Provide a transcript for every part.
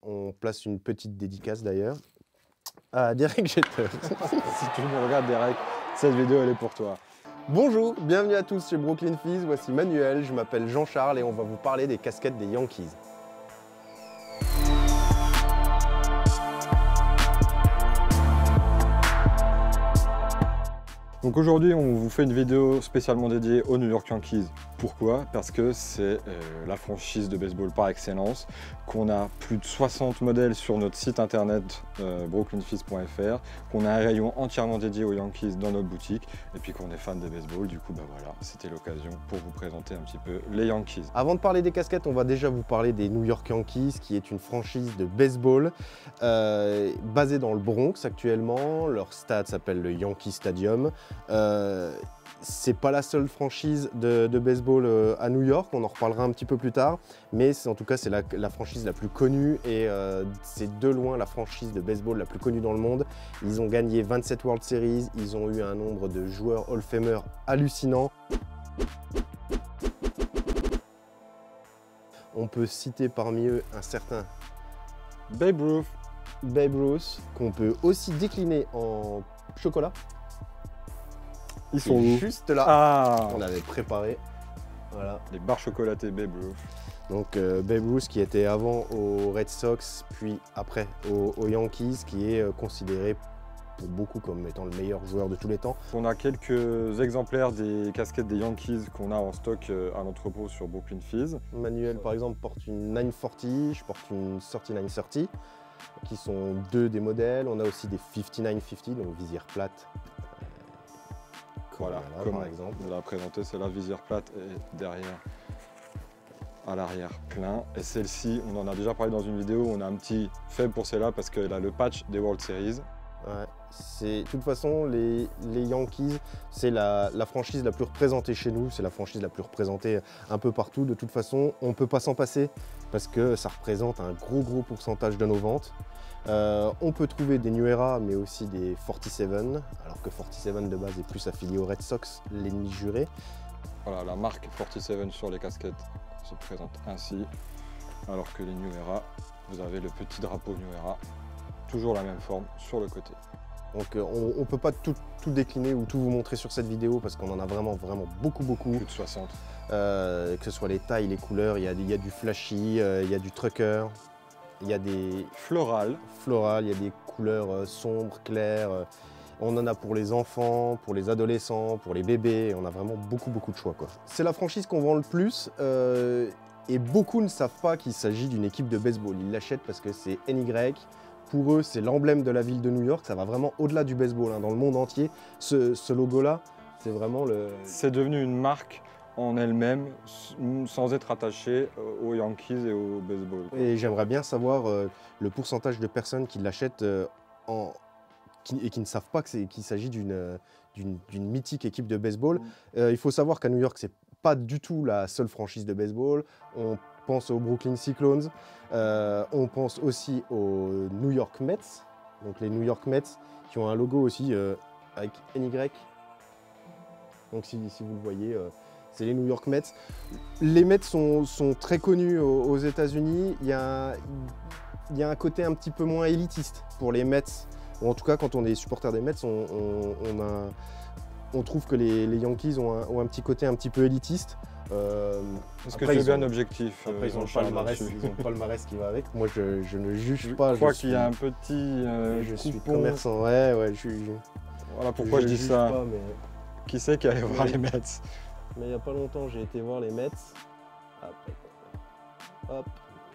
on place une petite dédicace d'ailleurs à Derek Jeter. Si tu me regardes, Derek, cette vidéo, elle est pour toi. Bonjour, bienvenue à tous chez Brooklyn Fizz, voici Manuel, je m'appelle Jean-Charles et on va vous parler des casquettes des Yankees. Donc aujourd'hui, on vous fait une vidéo spécialement dédiée aux New York Yankees. Pourquoi? Parce que c'est la franchise de baseball par excellence, qu'on a plus de 60 modèles sur notre site internet brooklynfizz.fr, qu'on a un rayon entièrement dédié aux Yankees dans notre boutique, et puis qu'on est fan de baseball. Du coup, bah voilà, c'était l'occasion pour vous présenter un petit peu les Yankees. Avant de parler des casquettes, on va déjà vous parler des New York Yankees, qui est une franchise de baseball basée dans le Bronx actuellement. Leur stade s'appelle le Yankee Stadium. C'est pas la seule franchise de baseball à New York, on en reparlera un petit peu plus tard, mais en tout cas c'est la franchise la plus connue et c'est de loin la franchise de baseball la plus connue dans le monde. Ils ont gagné 27 World Series, ils ont eu un nombre de joueurs Hall-Famer hallucinant. On peut citer parmi eux un certain Babe Ruth, qu'on peut aussi décliner en chocolat. Ils sont où? Juste là, Ah, on avait préparé. Voilà. les barres chocolatées Babe Ruth. Donc Babe Ruth qui était avant aux Red Sox, puis après aux Yankees, qui est considéré pour beaucoup comme étant le meilleur joueur de tous les temps. On a quelques exemplaires des casquettes des Yankees qu'on a en stock à l'entrepôt sur Brooklyn Fizz. Manuel par exemple porte une 940, je porte une 3930, qui sont deux des modèles. On a aussi des 5950, donc visière plate. Voilà, Par comme exemple. on l'a présenté, c'est la visière plate et derrière, à l'arrière, plein. Et celle-ci, on en a déjà parlé dans une vidéo, on a un petit faible pour celle-là parce qu'elle a le patch des World Series. Ouais, de toute façon, les Yankees, c'est la franchise la plus représentée chez nous, c'est la franchise la plus représentée un peu partout. De toute façon, on ne peut pas s'en passer parce que ça représente un gros pourcentage de nos ventes. On peut trouver des New Era, mais aussi des 47, alors que 47 de base est plus affilié aux Red Sox, l'ennemi juré. Voilà, la marque 47 sur les casquettes se présente ainsi, alors que les New Era, vous avez le petit drapeau New Era, toujours la même forme sur le côté. Donc on ne peut pas tout décliner ou tout vous montrer sur cette vidéo parce qu'on en a vraiment beaucoup. Plus de 60. Que ce soit les tailles, les couleurs, il y a du flashy, il y a du trucker. Il y a des florales, il y a des couleurs sombres, claires. On en a pour les enfants, pour les adolescents, pour les bébés. On a vraiment beaucoup de choix, quoi. C'est la franchise qu'on vend le plus et beaucoup ne savent pas qu'il s'agit d'une équipe de baseball. Ils l'achètent parce que c'est NY. Pour eux, c'est l'emblème de la ville de New York. Ça va vraiment au-delà du baseball, hein. Dans le monde entier, ce logo-là, c'est vraiment le... C'est devenu une marque en elle-même, sans être attachée aux Yankees et au baseball. Et j'aimerais bien savoir le pourcentage de personnes qui l'achètent et qui ne savent pas qu'il s'agit d'une mythique équipe de baseball. Il faut savoir qu'à New York, c'est pas du tout la seule franchise de baseball. On pense aux Brooklyn Cyclones, on pense aussi aux New York Mets, donc les New York Mets qui ont un logo aussi avec NY. Donc si vous le voyez, c'est les New York Mets. Les Mets sont très connus aux États-Unis. Il y a un côté un petit peu moins élitiste pour les Mets. Ou en tout cas, quand on est supporter des Mets, on trouve que les Yankees ont un petit côté un petit peu élitiste. Est-ce que c'est bien objectif? Après, ils ont le palmarès qui va avec. Moi, je ne juge pas. Je crois qu'il y a un petit je suis commerçant. Ouais, voilà pourquoi je dis ça. Pas, mais... Qui c'est qui allait voir les Mets? Mais il n'y a pas longtemps, j'ai été voir les Mets. Hop.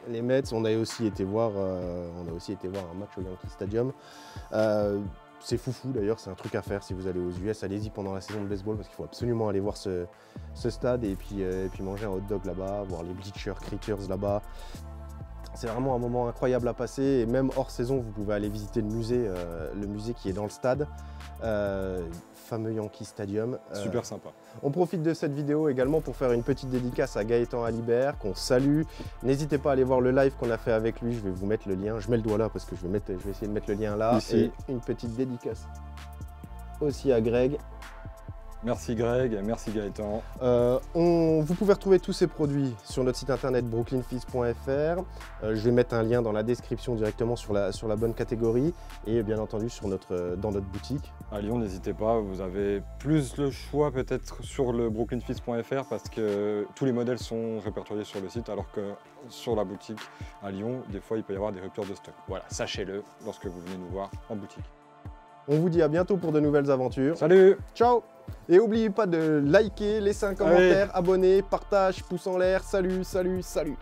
Les Mets, on a aussi été voir un match au Yankee Stadium. C'est foufou d'ailleurs, c'est un truc à faire si vous allez aux US. Allez-y pendant la saison de baseball parce qu'il faut absolument aller voir ce stade et puis manger un hot dog là-bas, voir les bleachers, critters là-bas. C'est vraiment un moment incroyable à passer et même hors saison, vous pouvez aller visiter le musée qui est dans le stade. Fameux Yankee Stadium. Super sympa. On profite de cette vidéo également pour faire une petite dédicace à Gaëtan Alibert, qu'on salue. N'hésitez pas à aller voir le live qu'on a fait avec lui, je vais vous mettre le lien. Je mets le doigt là parce que je vais essayer de mettre le lien là. Ici. Et une petite dédicace aussi à Greg. Merci Greg et merci Gaëtan. Vous pouvez retrouver tous ces produits sur notre site internet brooklynfizz.fr. Je vais mettre un lien dans la description directement sur la bonne catégorie et bien entendu dans notre boutique. À Lyon, n'hésitez pas, vous avez plus le choix peut-être sur le brooklynfizz.fr parce que tous les modèles sont répertoriés sur le site alors que sur la boutique à Lyon, des fois il peut y avoir des ruptures de stock. Voilà, sachez-le lorsque vous venez nous voir en boutique. On vous dit à bientôt pour de nouvelles aventures. Salut! Ciao! Et n'oubliez pas de liker, laisser un commentaire, abonner, partage, pouce en l'air. Salut, salut, salut!